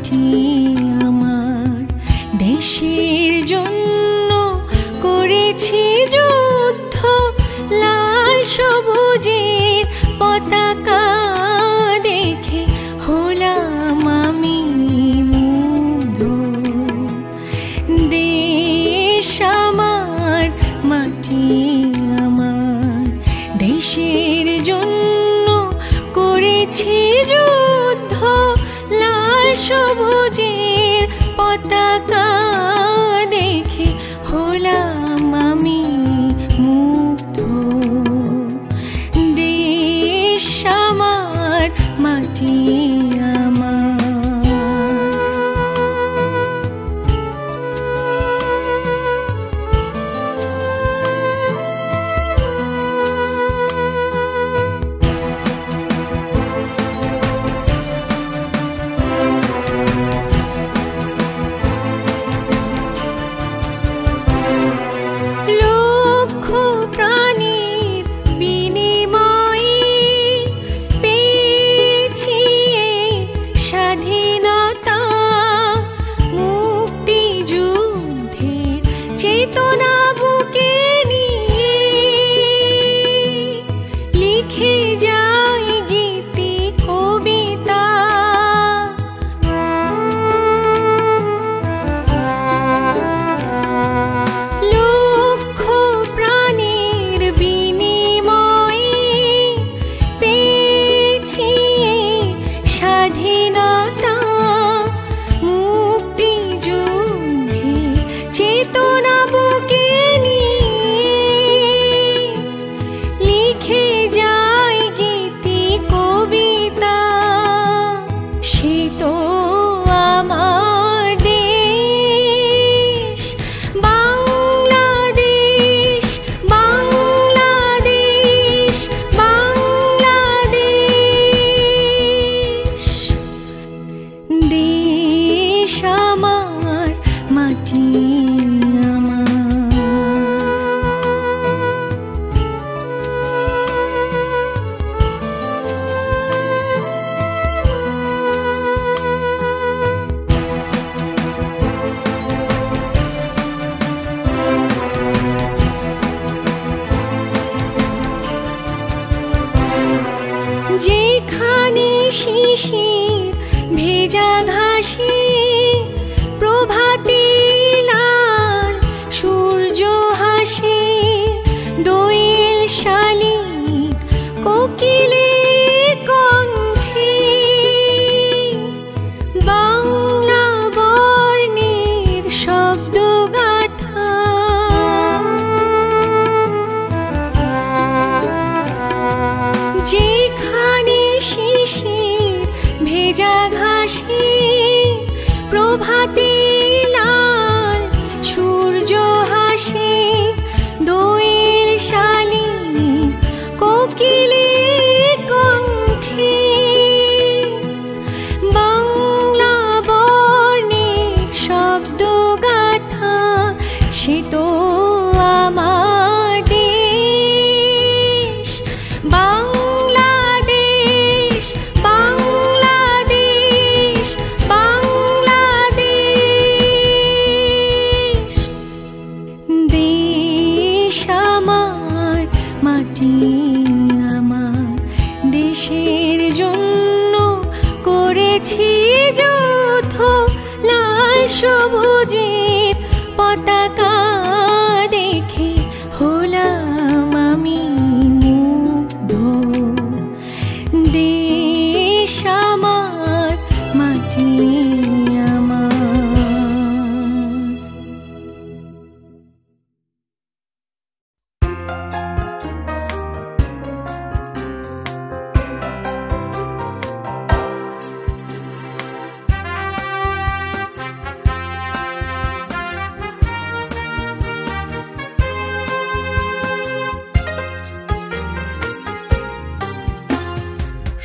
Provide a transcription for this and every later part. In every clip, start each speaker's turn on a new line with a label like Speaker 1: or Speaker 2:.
Speaker 1: মাটি আমার, দেশের জন্য করেছি যুদ্ধ, লাল সবুজের পতাকা দেখে হলাম আমি মুগ্ধ। দেশ আমার, মাটি আমার, দেশের জন্য করেছি যুদ্ধ, লাল সবুজের পতাকা দেখে হলাম আমি মুগ্ধ। দেশ আমার, মাটি আমার। চেতনা বুকে নিয়ে লিখে যাই গীতি কবিতা, লক্ষ প্রাণীর বিনিময়ে পেয়েছি স্বাধীনতা, মুক্তি যুদ্ধে চেতনা বুকে নিয়ে লিখে যাই গীতি কবিতা। সে তো আমার দেশ বাংলাদেশ, বাংলাদেশ, বাংলাদেশ। দেশ আমার, মাটি যেখানে শিশির ভেজা ঘাসে প্রভাতে লাল সূর্য হাসে, দোয়েল শালিক কোকিলের কণ্ঠে বাংলা বর্ণের শব্দ গাথা, যেখানে শিশির ভেজা ঘাসে প্রভাতে লাল সূর্য হাসে, দোয়েল শালিক কোকিলের কণ্ঠে বাংলা বর্ণের শব্দ গাথা। সে তো আমার দেশ বাংলাদেশ, বাংলাদেশ, বাংলাদেশ। দেশ আমার, মাটি আমার, দেশের জন্য করেছি যুদ্ধ, লাল সবুজের পতাকা দেখে হলাম আমি মুগ্ধ। দেশ আমার, মাটি আমার।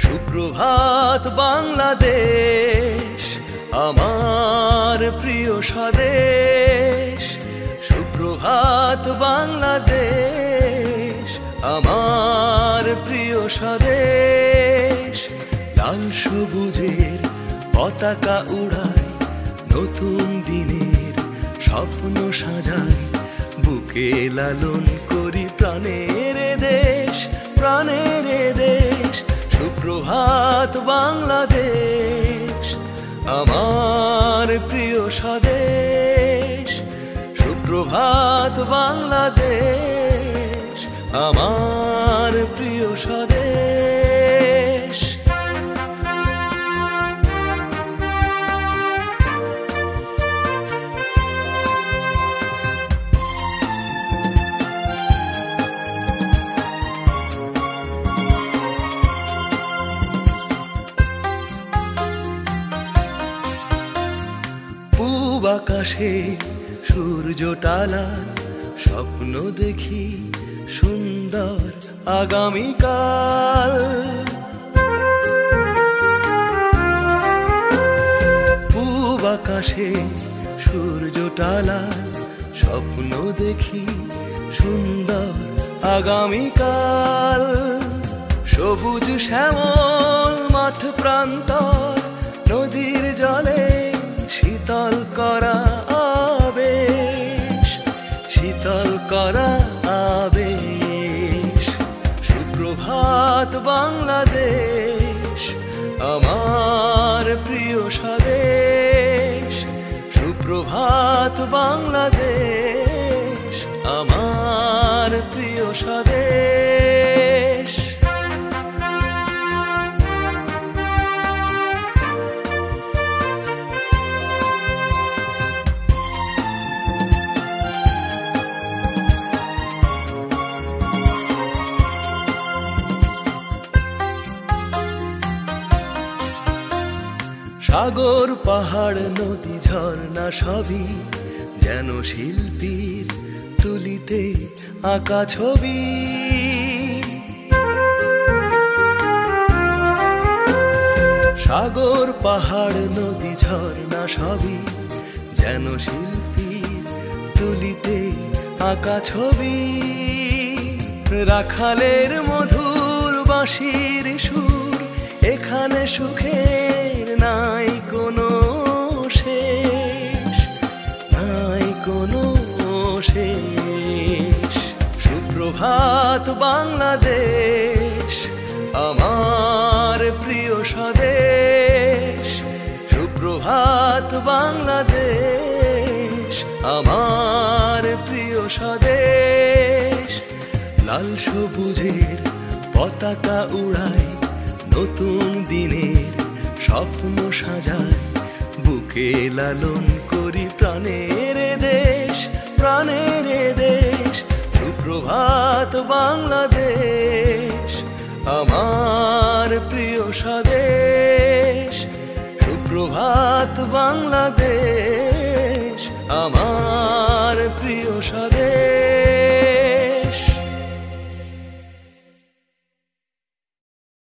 Speaker 2: সুপ্রভাত বাংলাদেশ, আমার প্রিয় স্বদেশ। সুপ্রভাত বাংলাদেশ, আমার প্রিয় স্বদেশ। লাল সবুজের পতাকা উড়ায় নতুন দিনের স্বপ্ন সাজাই, বুকে লালন করি প্রাণের দেশ, প্রাণের দেশ। সুপ্রভাত বাংলাদেশ, আমার প্রিয় স্বদেশ। সুপ্রভাত বাংলাদেশ, আমার প্রিয় স্বদেশ। পূব আকাশে সূর্যটালা, স্বপ্ন দেখি সুন্দর আগামীকাল। পূব আকাশে সূর্যটালা, স্বপ্ন দেখি সুন্দর আগামীকাল। সবুজ শ্যামল মাঠ প্রান্তর, নদীর জলে শীতল করা আবেশ, শীতল করা আবেশ। সুপ্রভাত বাংলাদেশ, আমার প্রিয় স্বদেশ। সুপ্রভাত বাংলাদেশ, আমার প্রিয় স্বদেশ। সাগর পাহাড় নদী ঝর্ণা সবই যেন শিল্পীর তুলিতে আঁকা ছবি। সাগর পাহাড় নদী ঝর্ণা সবই যেন শিল্পীর তুলিতে আঁকা ছবি। রাখালের মধুর বাঁশির সুর, এখানে সুখের নাই কোনো শেষ, নাই কোনো শেষ। সুপ্রভাত বাংলাদেশ, আমার প্রিয় স্বদেশ। সুপ্রভাত বাংলাদেশ, আমার প্রিয় স্বদেশ। লাল সবুজের পতাকা উড়াই, নতুন দিনের স্বপ্ন সাজাই, বুকে লালন করি প্রাণের দেশ, প্রাণের দেশ। সুপ্রভাত বাংলাদেশ, আমার প্রিয় স্বদেশ। সুপ্রভাত বাংলাদেশ,